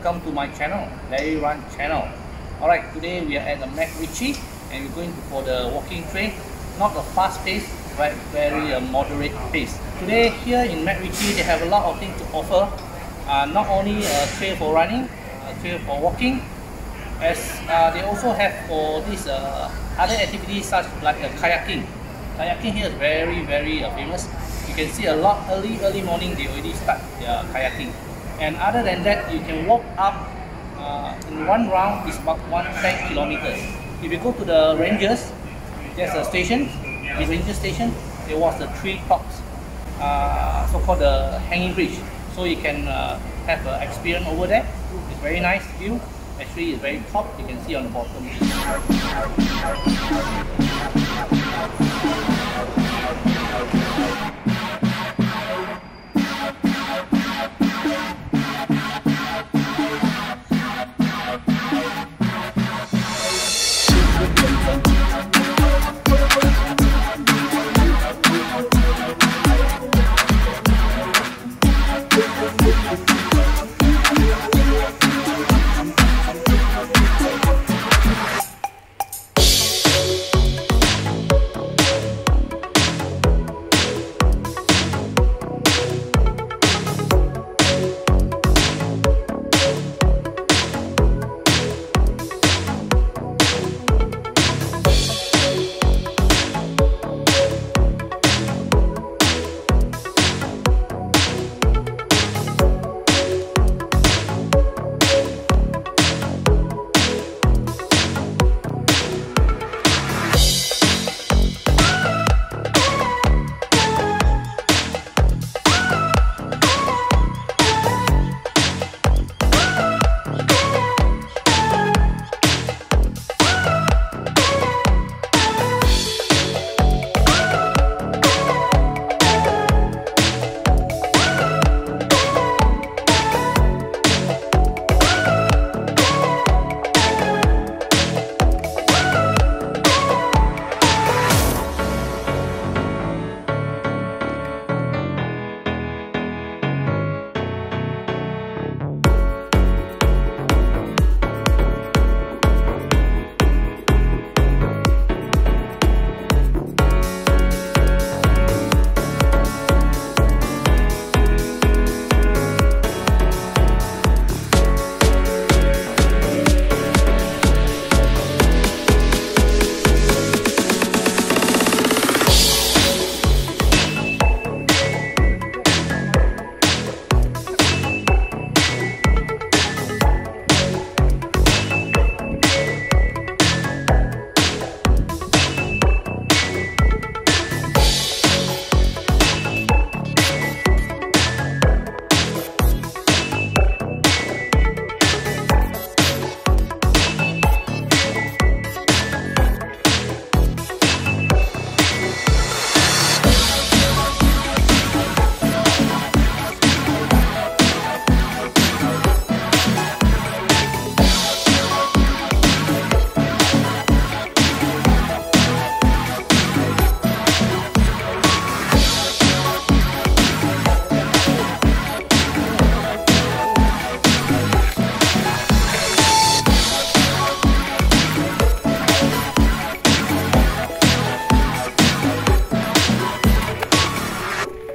welcome to my channel, Larry Run channel. Alright, today we are at the MacRitchie and we're going for the walking trail. Not a fast pace, but very moderate pace. Today here in MacRitchie they have a lot of things to offer. Not only a trail for running, a trail for walking, as they also have for these other activities such like kayaking. Kayaking here is very famous. You can see a lot early morning they already start their kayaking. And other than that, you can walk up in one round is about 10 kilometers. If you go to the rangers, there's a station, the ranger station. There was the TreeTop, so-called the hanging bridge. So you can have an experience over there. It's very nice view. Actually, it's very top. You can see on the bottom.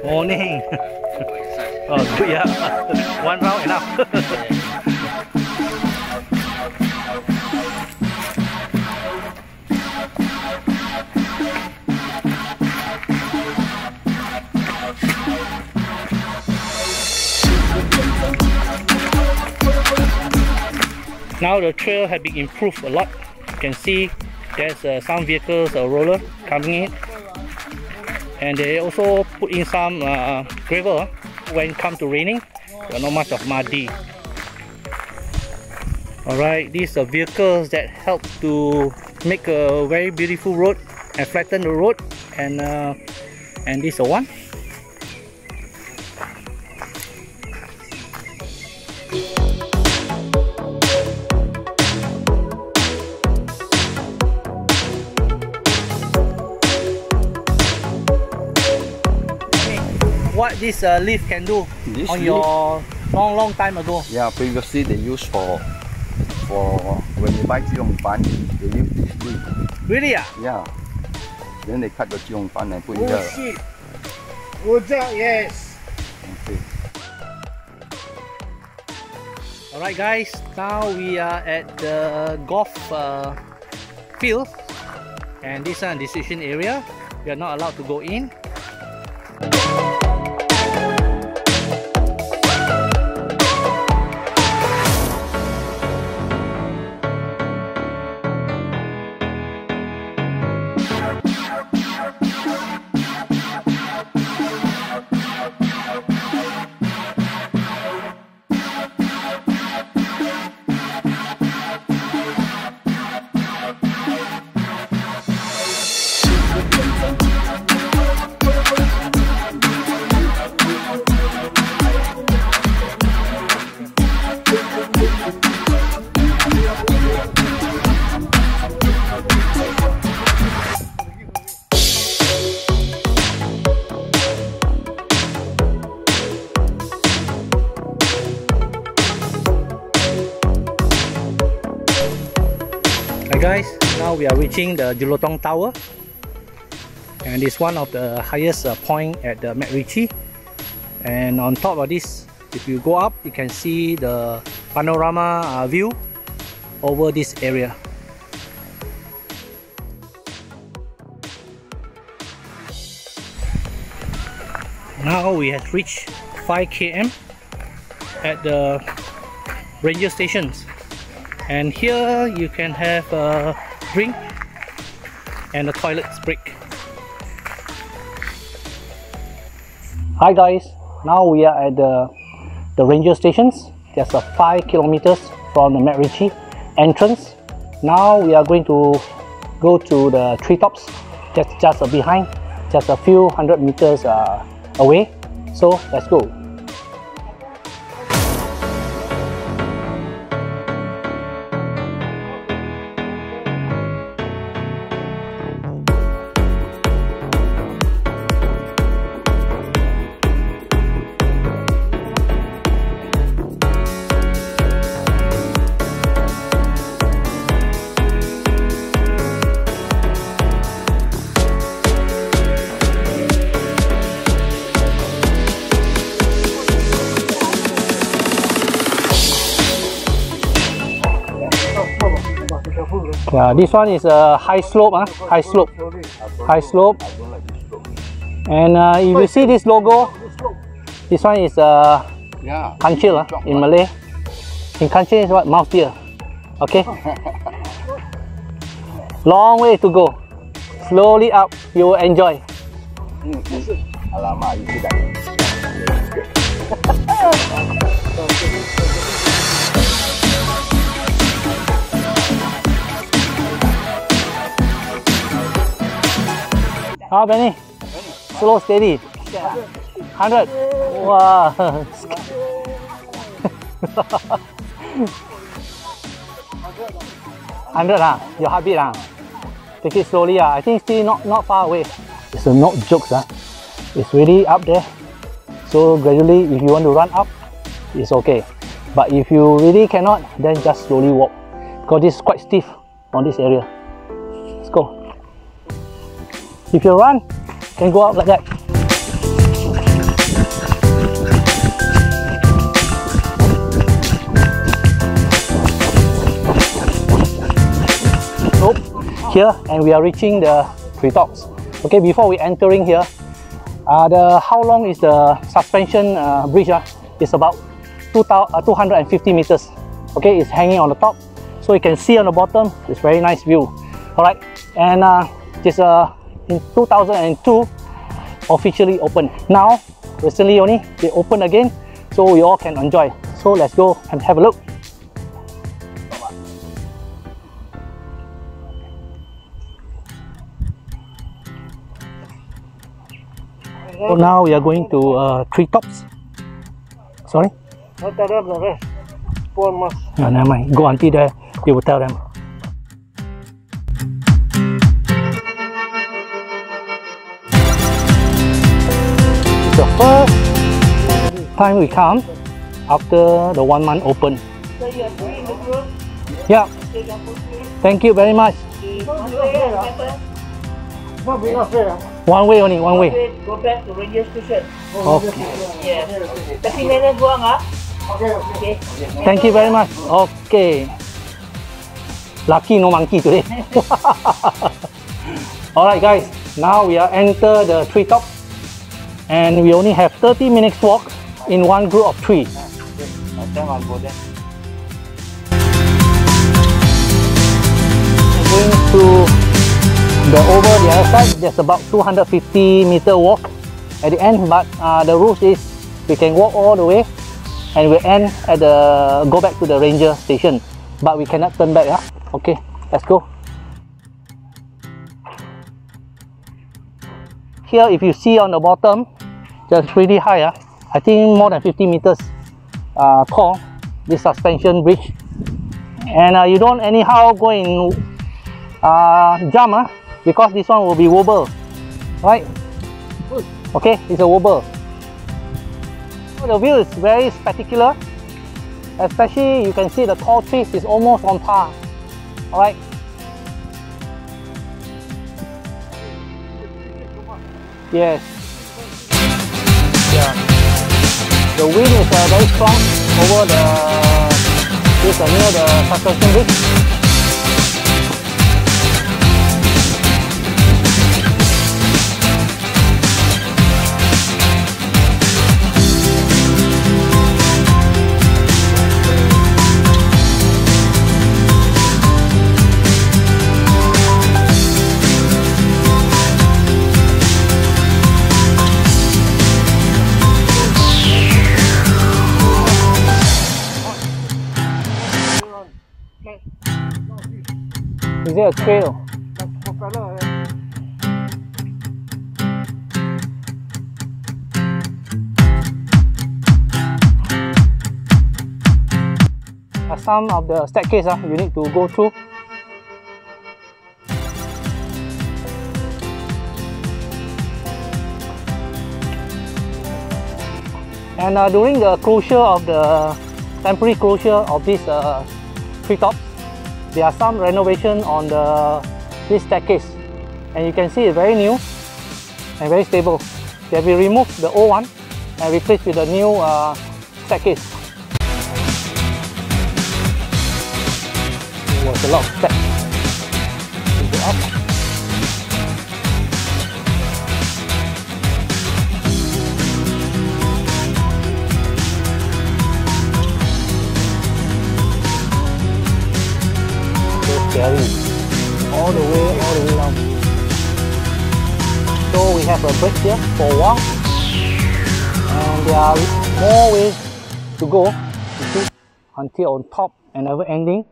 Morning. Oh, good, yeah. One round enough. Now the trail has been improved a lot. You can see there's some vehicles, a roller coming in. And they also put in some gravel when it comes to raining. There's not much of muddy. Alright, these are vehicles that help to make a very beautiful road and flatten the road. And this is one. what this lift can do on your Long time ago. Yeah, previously they used for when you buy jiongban, they use this tree. Really? Yeah. Then they cut the jiongban and put Oh here. shit! Good job, yes. Okay. Alright guys, now we are at the golf field, and this is a decision area. We are not allowed to go in. Hi guys, now we are reaching the Jelutong Tower, and it's one of the highest point at the MacRitchie. And on top of this, if you go up, you can see the panorama view over this area. Now we have reached 5 km at the ranger stations, and here you can have a drink and a toilet break. Hi guys, now we are at the ranger stations. Just 5 kilometers from the MacRitchie entrance. Now we are going to go to the treetops, just behind, just a few hundred meters away. So let's go. Yeah, this one is a high slope, high slope. And if you see this logo, this one is kancil in Malay. In kancil is what? Mouse deer. Okay. Long way to go. Slowly up, you will enjoy. Alamak, you tidak. How many? Slow, steady. 100. Wow. 100 your heartbeat Take it slowly I think still not far away. It's not jokes It's really up there. So gradually, if you want to run up, it's okay. But if you really cannot, then just slowly walk. Because this is quite stiff on this area. Let's go. If you run, you can go up like that. Here, and we are reaching the treetops. Okay, before we entering here, how long is the suspension bridge? It's about 250 meters. Okay, it's hanging on the top, so you can see on the bottom. It's very nice view. All right, and this in 2002 officially opened. Now, recently only they opened again, so we all can enjoy. So let's go and have a look. So now we are going to treetops. Sorry? Not tell them the rest. 4 months. No, never mind. Go until there, we will tell them. The first time we come, after the 1 month open. So you are free in the group? Yeah, Okay, compulsory. thank you very much. Not big enough here. One way only, one way. Go back to radio station. Okay. Yeah. Kasi nenek buang ah. Okay. Okay. Thank you very much. Okay. Lucky no monkey today. Alright guys, now we are enter the TreeTop and we only have 30 minutes walk in one group of 3. Going to over the other side, there's about 250-meter walk at the end, but the rules is we can walk all the way and we end at the go back to the ranger station, but we cannot turn back. Okay, let's go. Here, if you see on the bottom, just really high. I think more than 50 meters tall, this suspension bridge, and you don't anyhow go and jump because this one will be wobble, right? Okay, it's a wobble. So the view is very spectacular, especially you can see the tall trees is almost on par. Alright. Yes. Yeah. The wind is very strong over this near the suspension bridge. Is there a trail? Some of the staircase you need to go through. And during the closure of the temporary closure of this TreeTop, there are some renovation on this staircase, and you can see it's very new and very stable. They have removed the old one and replaced with the new staircase. There was a lot of steps to go up. Scary. All the way down. So we have a break here for a while, and there are more ways to go, you see, until on top and never ending.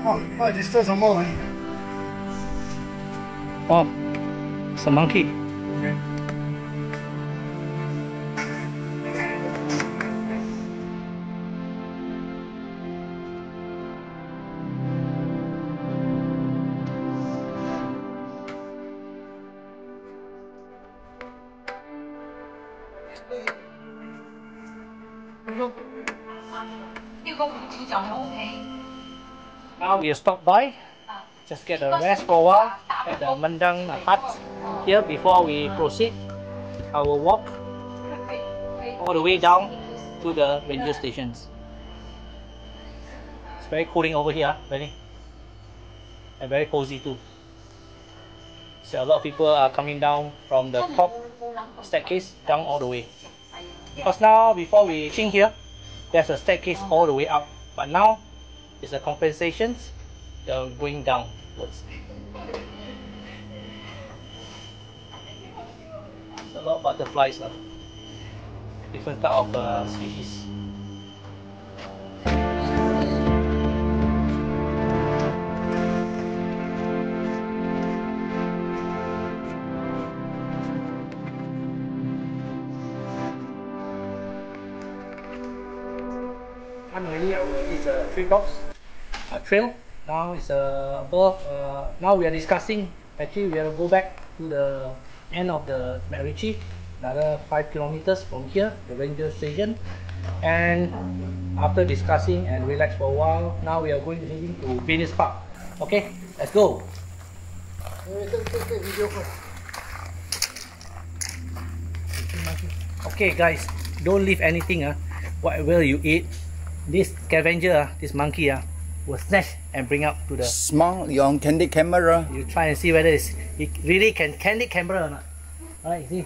Oh, there's still some more. Oh, it's a monkey. Now we stop by, just get a rest for a while at the Mendang hut here before we proceed our walk all the way down to the ranger stations. It's very cooling over here, very, and very cozy too. So a lot of people are coming down from the top staircase down all the way. Because now before we reaching here, there's a staircase all the way up, but now it's a compensation going downwards. There's a lot of butterflies now. different type of species. I'm really it's a TreeTop trail. Now it's above. Now we are discussing. Actually, we have to go back to the end of the MacRitchie, another 5 kilometers from here, the ranger station. And after discussing and relax for a while, now we are going to heading to Venus Park. Okay, let's go. Okay, guys, don't leave anything. Whatever you eat, this scavenger, this monkey, will snatch and bring up to the. Small your candid camera. You try and see whether it really can candid camera or not. Alright, see.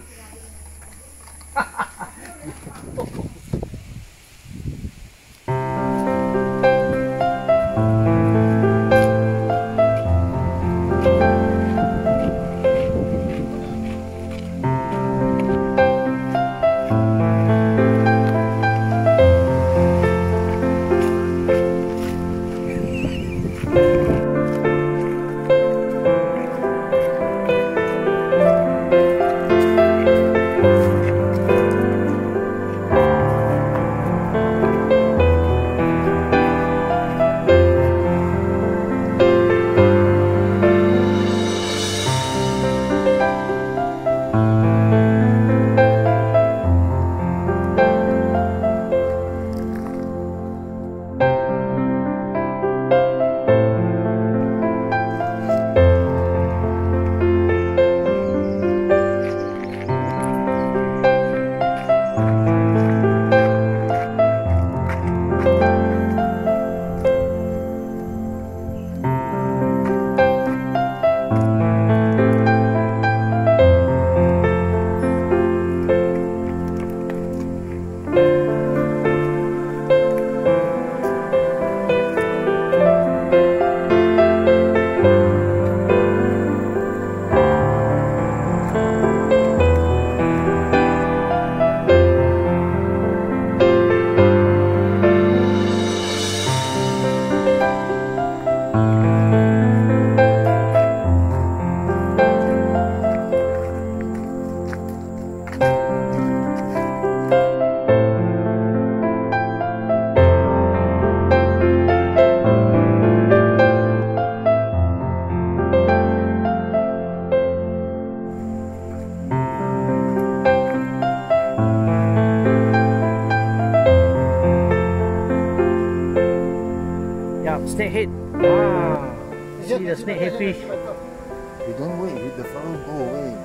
Snakehead. Ah, see the snakehead fish. You don't wait, hit the front, go away.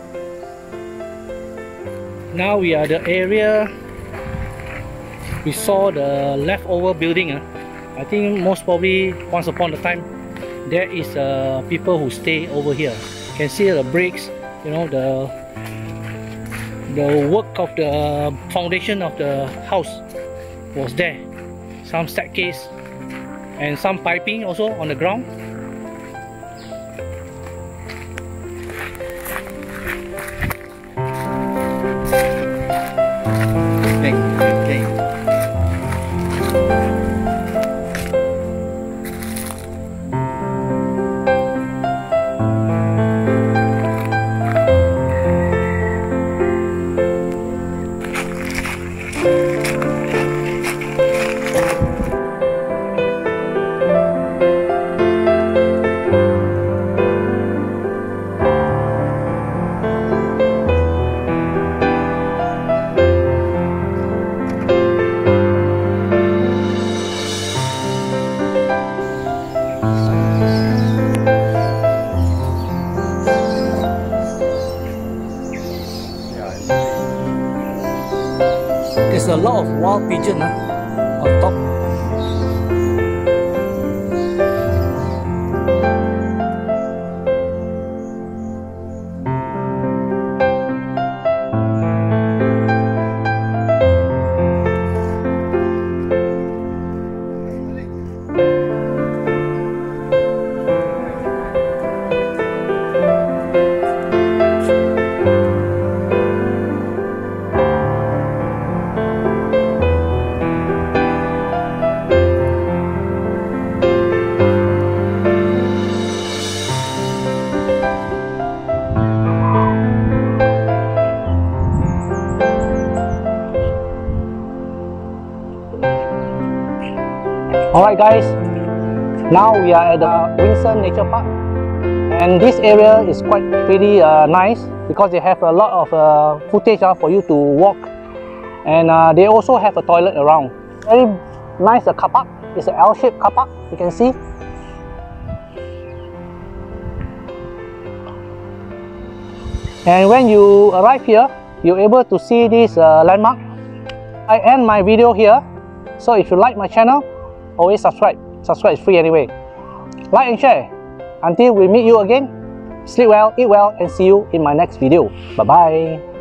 Now we are the area. We saw the leftover building. I think most probably once upon a time there is people who stay over here. You can see the bricks, you know, the work of the foundation of the house was there. Some staircase and some piping also on the ground. There's a lot of wild pigeon on top. guys, now we are at the MacRitchie Nature Park, and this area is quite pretty nice because they have a lot of footage for you to walk, and they also have a toilet around. Very nice car park. It's an L-shaped car park, you can see. And when you arrive here, you're able to see this landmark. I end my video here, so if you like my channel, always subscribe. Subscribe is free anyway. Like and share. Until we meet you again, sleep well, eat well, and see you in my next video. Bye bye.